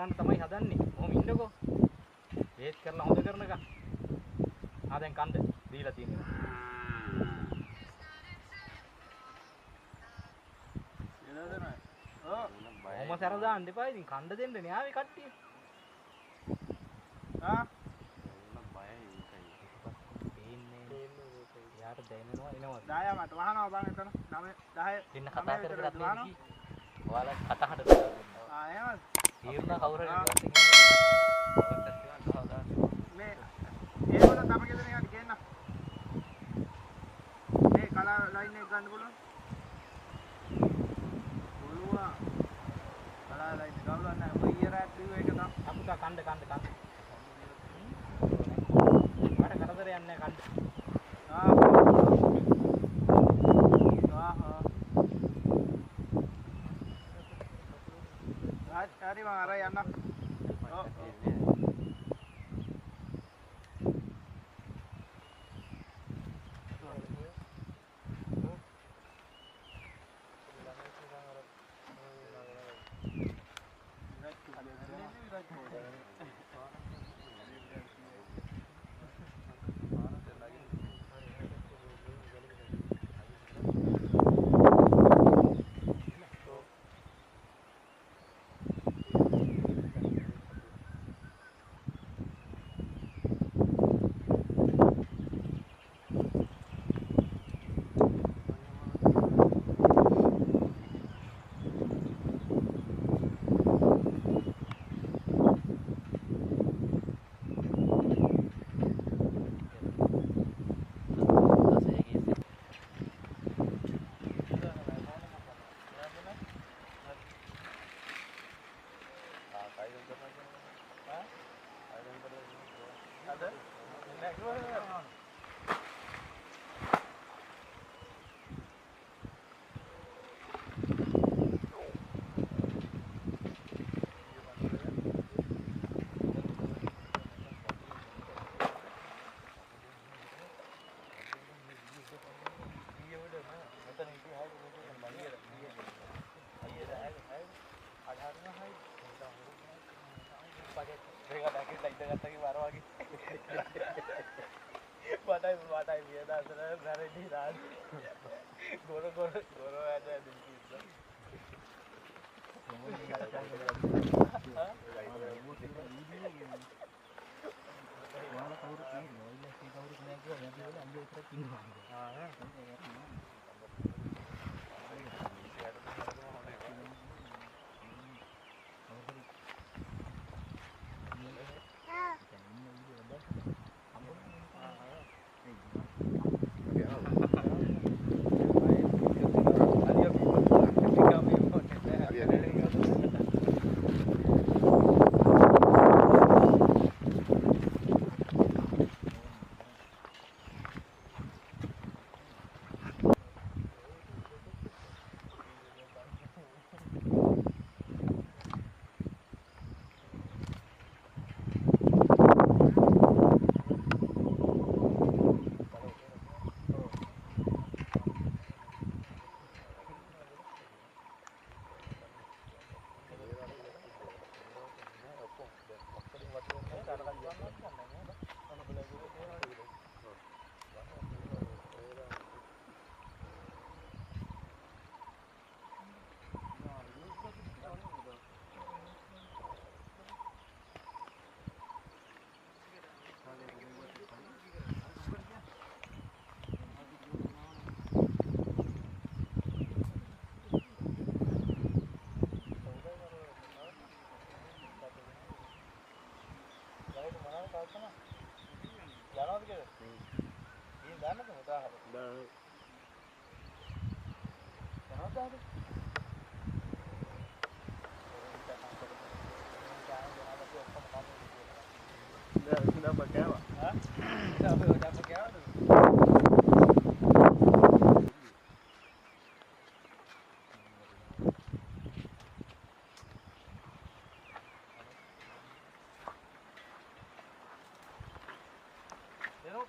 ගන්න තමයි හදන්නේ. කොහොම ඉන්නකෝ. වේට් කරලා හොඳ කරනකම්. දැන් කන්ද දීලා තියෙනවා. ඔහොම සැර දාන්න එපා ඉතින් කන්ද දෙන්න නේ ආවේ කට්ටිය. යාට දැනෙනවා එනවා. 10 මට වහනවා බං එතන. 9 10 දෙන්න කතා කර කර වහනවා. නේද? ඔයාලා කටහඬ දානවා. එහෙමද? තීරණ කවුරු හරි මේ ඒගොල්ලෝ තම ගෙදර යන්න කියන්න. මේ කලා ලයින් එක ගන්න පුළුවන්. පුළුවන්. කලා ලයින් එක ගවලන්න නැහැ. ඔය ඉයර් ඇඩ් එක තමයි. අපුතා කන්ද මට කරදර යන්නේ නැහැ කන්ද. හරි මම අර යන්න.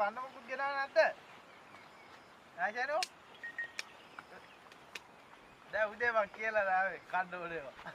කන්න මොකුත් ගෙනාව නැද්ද? ආයෂනෝ දැන් උදේ මං කියලා ආවේ කන්න ඕනේවා.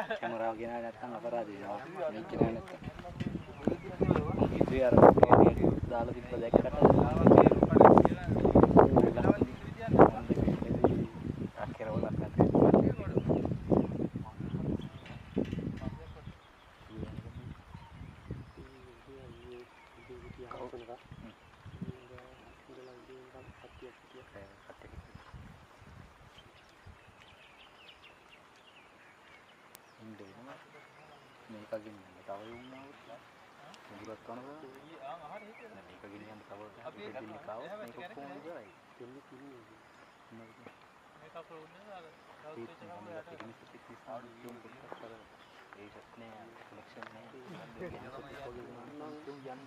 කැමරාව ගෙනාවේ නැත්නම් අපරාධේ නවා. මේක නෑ නැත්නම්. ඉතින් අර කැමරාව දාලා තිබ්බ දැක්කට අක්කරවලක් නැතේ. මේක ගින්න තව යුන්නා මුගුරක් කරනවා මේක ගින්න තව අපි දෙන්නේ කාව මේක කොහොමද කරන්නේ දෙන්නේ කින්නේ මේක අපෝ උන්නේ අර දවස් දෙකක් ගිනිස් පිටිස් ආඩියම් පොඩ්කාස්ට් කරලා ඒකත් නෑ කලෙක්ෂන් නෑ යන්න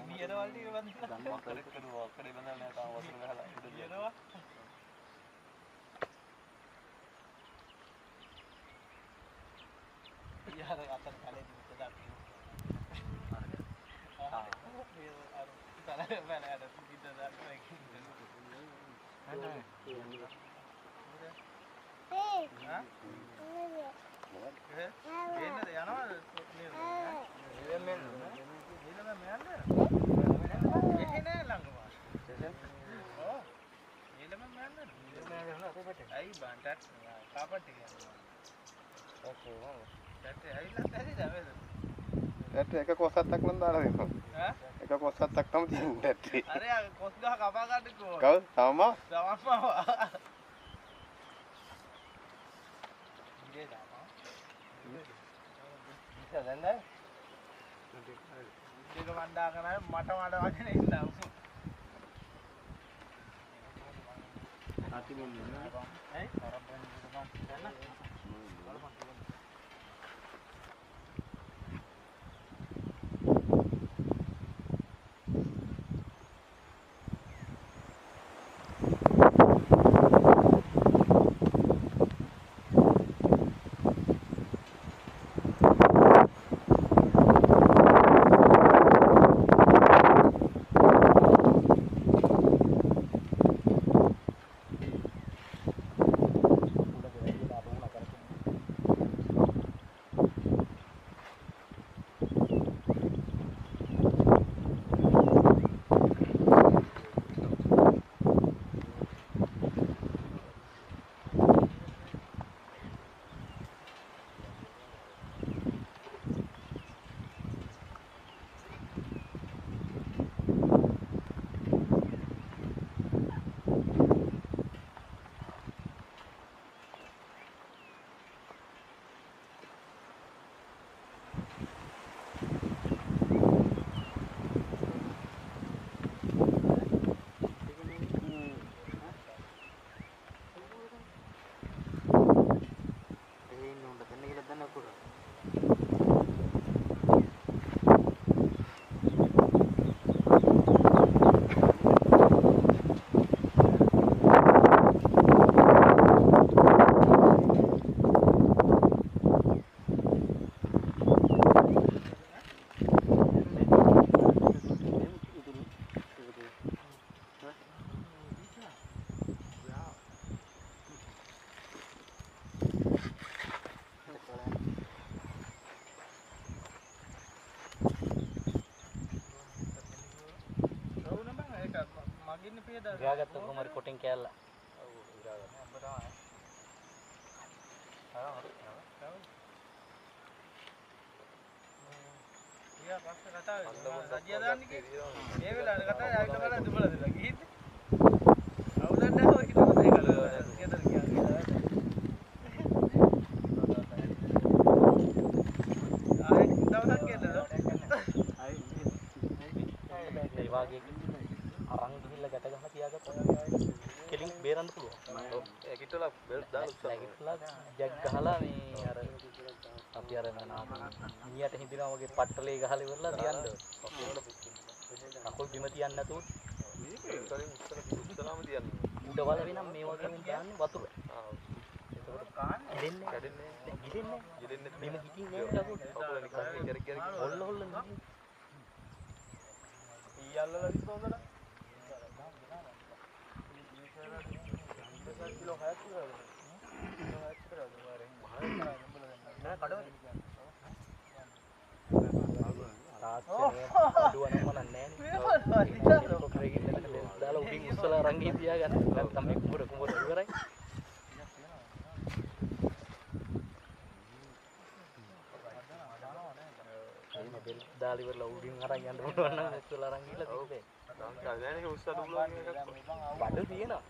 නියරවල් ටික බඳලා කරුවා කඩේ බඳලා නෑ තාම වතුර ගහලා නියරවා यार आता खाली तो जाती हूं हां यार ताला पहले आया तो कितना दाल में हां हां ये ना यार ये मेल ये ना लंगवा ओ ये ले मैं आई बांटा कापट ओके ඇට එක කොස්සත්තක් නම් දාලා දෙනවා. ඈ? එක කොස්සත්තක් තමයි තියෙන්නේ ඇටේ. අර කොස් ගහ කපා ගන්නකෝ. කවුද? තමා? තමා. ඉන්නේ තමා. ඉතින් දැන් ඒක වණ්ඩා කරන්නේ මට වචන ඉන්නවා. ආති මොන්නේ ඈ? ගියාගත්ත කොහමද කොටින් කෑල්ල. ඔව් ඉරාගන්න. අම්බ තමයි. ඊයා පස්සේ කතා වෙනවා. රජියා දාන්නේ කී. මේ වෙලාවේ කතා ආවිත් බලන්න දුබල දෙලා ගිහින්. අවුලක් නැහැ ඔය කිව්වොත් ඒක ගෙදර ගියා. ආයෙත් දවසක් ගෙදර. ඒ වාගේ අරන් ගිහිල්ලා ගැට ගහලා තියාගත්තා. කෙලින් බේරන්න පුළුවන්. ඔව්. ඒ කිට්ටල බෙල්ට් දාලා උස්සලා කිට්ටල ජැක් ගහලා මේ අර අපි අර මිනියට හින්දිනවා වගේ පට්ටලේ ගහලා ඉවරලා තියන්න. කකුල් බිම තියන්න නැතුව මේක උඩරින් උස්සලාම තියන්න. උඩවල වෙනම් මේ වගේ දාන්නේ වතුර. ආ. ඒකවල කාන්නේ දෙන්නේ. කැඩෙන්නේ. ගිලෙන්නේ. ගිලෙන්නේ බිම හිටින් නේද කකුල්. කකුල නිකන් කැරක් හොල්ල හොල්ල නේ. ඊයල්ලලා විස්සෝදලා किलो है किलो है किलो है मारे කඩවල. තාත්තනේ අඩුව නම් මනන්නේ නෑනේ. කොකරේ ගිහින් දාලා උඩින් උස්සලා රංගී තියාගන්න. නැත්නම් මේ කුඹර ඉවරයි. මේ බෙල් දාලා ඉවරලා උඩින් අරන් යන්න පුළුවන් නම් උස්සලා රංගීලා තිබ්බේ. දැන් උස්සලා දුවලා බඩු තියෙනවා.